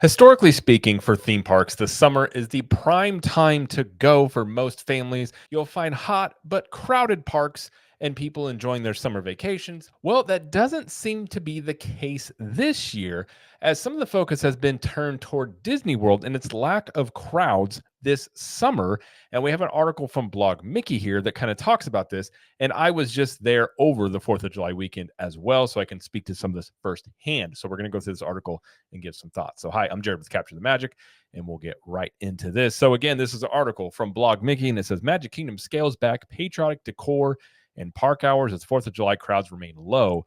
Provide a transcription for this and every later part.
Historically speaking, for theme parks, the summer is the prime time to go for most families. You'll find hot but crowded parks and people enjoying their summer vacations. Well, that doesn't seem to be the case this year, as some of the focus has been turned toward Disney World and its lack of crowds this summer. And we have an article from Blog Mickey here that kind of talks about this. And I was just there over the 4th of July weekend as well, so I can speak to some of this firsthand. So we're going to go through this article and give some thoughts. So, hi, I'm Jared with Capture the Magic, and we'll get right into this. So, again, this is an article from Blog Mickey, and it says Magic Kingdom scales back patriotic decor and park hours as 4th of July crowds remain low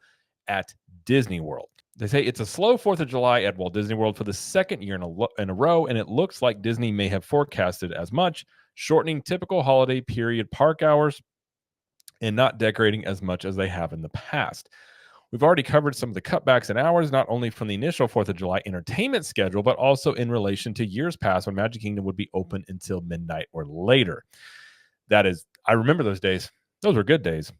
at Disney World. They say it's a slow 4th of July at Walt Disney World for the second year in a row, and it looks like Disney may have forecasted as much, shortening typical holiday period park hours and not decorating as much as they have in the past. We've already covered some of the cutbacks in hours, not only from the initial 4th of July entertainment schedule, but also in relation to years past when Magic Kingdom would be open until midnight or later. I remember those days. Those were good days.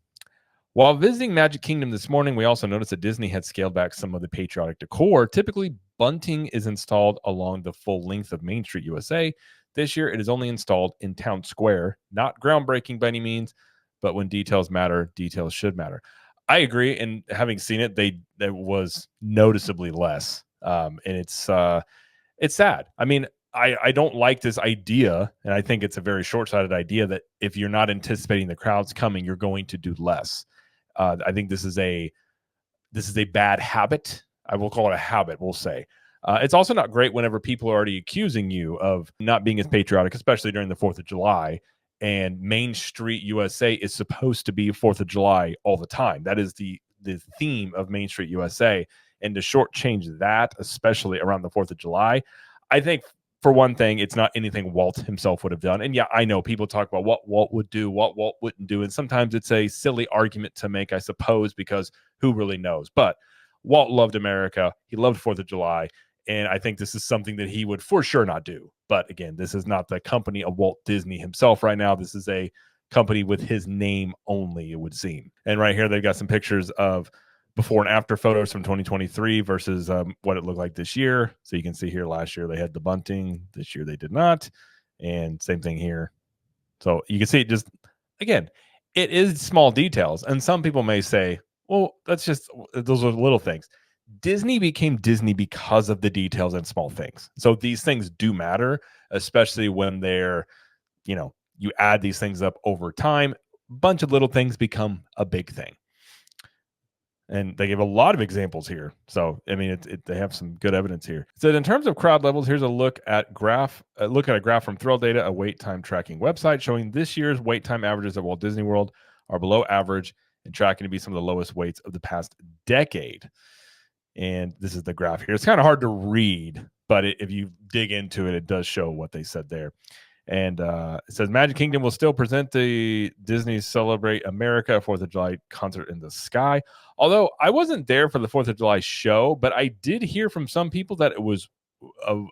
While visiting Magic Kingdom this morning, we also noticed that Disney had scaled back some of the patriotic decor. Typically, bunting is installed along the full length of Main Street USA. This year, it is only installed in Town Square. Not groundbreaking by any means, but when details matter, details should matter. I agree, and having seen it, there was noticeably less, and it's sad. I mean, I don't like this idea, and I think it's a very short-sighted idea that if you're not anticipating the crowds coming, you're going to do less. I think this is a bad habit. I will call it a habit. We'll say. It's also not great whenever people are already accusing you of not being as patriotic, especially during the 4th of July. And Main Street USA is supposed to be 4th of July all the time. That is the theme of Main Street USA. And to shortchange that, especially around the 4th of July, I think, for one thing, it's not anything Walt himself would have done. And yeah, I know people talk about what Walt would do, what Walt wouldn't do. And sometimes it's a silly argument to make, I suppose, because who really knows? But Walt loved America. He loved 4th of July. And I think this is something that he would for sure not do. But again, this is not the company of Walt Disney himself right now. This is a company with his name only, it would seem. And right here, they've got some pictures of before and after photos from 2023 versus what it looked like this year. So you can see here last year they had the bunting. This year they did not. And same thing here. So you can see it just, again, it is small details. And some people may say, well, those are little things. Disney became Disney because of the details and small things. So these things do matter, especially when you add these things up over time. A bunch of little things become a big thing. And they gave a lot of examples here. So, I mean, they have some good evidence here. So in terms of crowd levels, here's a look at a graph from Thrill Data, a wait time tracking website showing this year's wait time averages at Walt Disney World are below average and tracking to be some of the lowest waits of the past decade. And this is the graph here. It's kind of hard to read, but if you dig into it, it does show what they said there. And it says Magic Kingdom will still present the Disney Celebrate America 4th of July concert in the sky. Although I wasn't there for the 4th of July show, but I did hear from some people that it was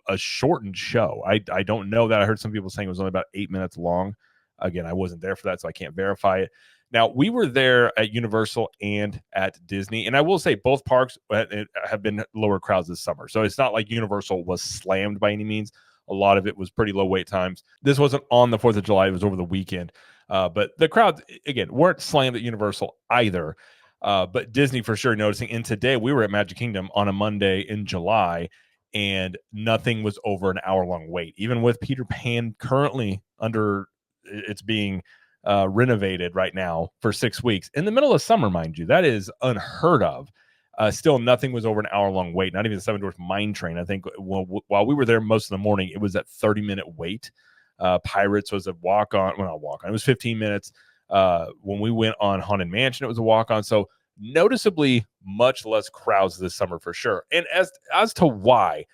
a shortened show. I don't know that. I heard some people saying it was only about 8 minutes long. Again, I wasn't there for that, so I can't verify it. Now, we were there at Universal and at Disney, and I will say both parks have been lower crowds this summer. So it's not like Universal was slammed by any means. A lot of it was pretty low wait times. This wasn't on the 4th of July. It was over the weekend. But the crowds, again, weren't slammed at Universal either. But Disney for sure noticing. And today we were at Magic Kingdom on a Monday in July, and nothing was over an hour-long wait. Even with Peter Pan currently it's being renovated right now for 6 weeks in the middle of summer, mind you. That is unheard of. Still, nothing was over an hour-long wait. Not even the Seven Dwarfs Mine Train. I think while we were there most of the morning, it was that 30-minute wait. Pirates was a walk-on. Well, not walk-on. It was 15 minutes. When we went on Haunted Mansion, it was a walk-on. So noticeably much less crowds this summer for sure. And as to why,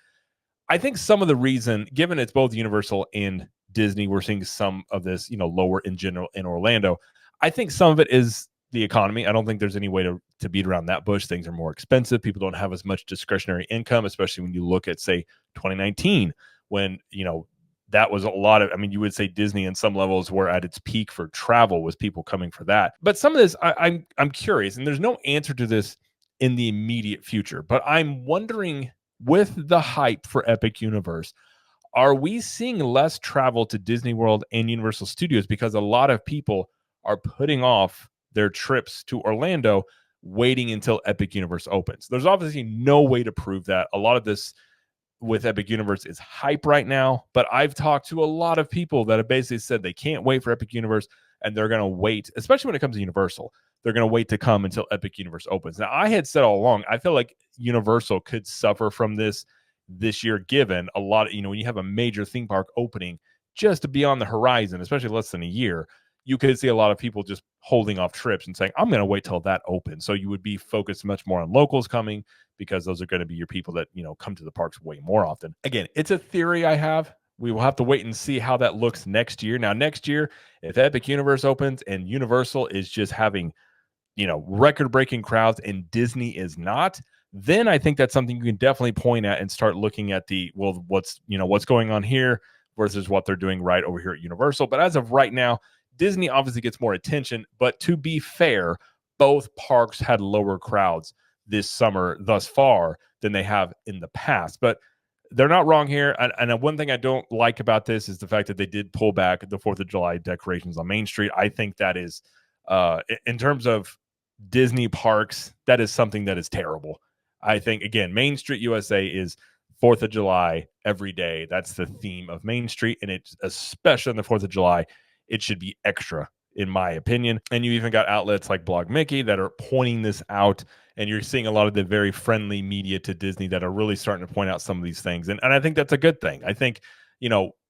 I think some of the reason, given it's both Universal and Disney, we're seeing some of this, lower in general in Orlando. I think some of it is the economy. I don't think there's any way to beat around that bush. Things are more expensive. People don't have as much discretionary income, especially when you look at, say, 2019, when, that was a lot of, you would say Disney in some levels were at its peak for travel with people coming for that. But some of this, I'm curious, and there's no answer to this in the immediate future, but I'm wondering with the hype for Epic Universe, are we seeing less travel to Disney World and Universal Studios because a lot of people are putting off their trips to Orlando waiting until Epic Universe opens? There's obviously no way to prove that. A lot of this with Epic Universe is hype right now, but I've talked to a lot of people that have basically said they can't wait for Epic Universe and they're going to wait, especially when it comes to Universal. They're going to wait to come until Epic Universe opens. Now, I had said all along, I feel like Universal could suffer from this year, given a lot of, when you have a major theme park opening just to be on the horizon, especially less than a year, you could see a lot of people just holding off trips and saying, I'm going to wait till that opens. So you would be focused much more on locals coming because those are going to be your people that, come to the parks way more often. Again, it's a theory I have. We will have to wait and see how that looks next year. Now, next year, if Epic Universe opens and Universal is just having record breaking crowds and Disney is not, then I think that's something you can definitely point at and start looking at what's going on here versus what they're doing right over here at Universal. But as of right now, Disney obviously gets more attention. But to be fair, both parks had lower crowds this summer thus far than they have in the past. But they're not wrong here. And one thing I don't like about this is the fact that they did pull back the 4th of July decorations on Main Street. I think that is, in terms of Disney parks, that is something that is terrible. I think, again, Main Street USA is 4th of July every day. That's the theme of Main Street. And it's especially on the 4th of July, it should be extra, in my opinion. And you even got outlets like Blog Mickey that are pointing this out. And you're seeing a lot of the very friendly media to Disney that are really starting to point out some of these things. And I think that's a good thing. I think,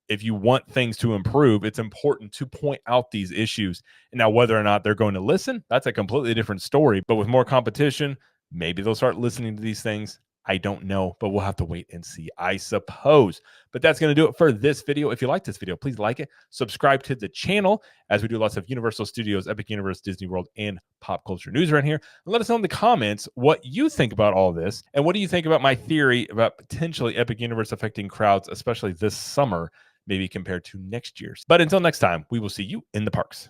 if you want things to improve, it's important to point out these issues. And now, whether or not they're going to listen, that's a completely different story. But with more competition, maybe they'll start listening to these things. I don't know, but we'll have to wait and see, I suppose. But that's going to do it for this video. If you like this video, please like it. Subscribe to the channel as we do lots of Universal Studios, Epic Universe, Disney World, and pop culture news around here. And let us know in the comments what you think about all this. And what do you think about my theory about potentially Epic Universe affecting crowds, especially this summer, maybe compared to next year's. But until next time, we will see you in the parks.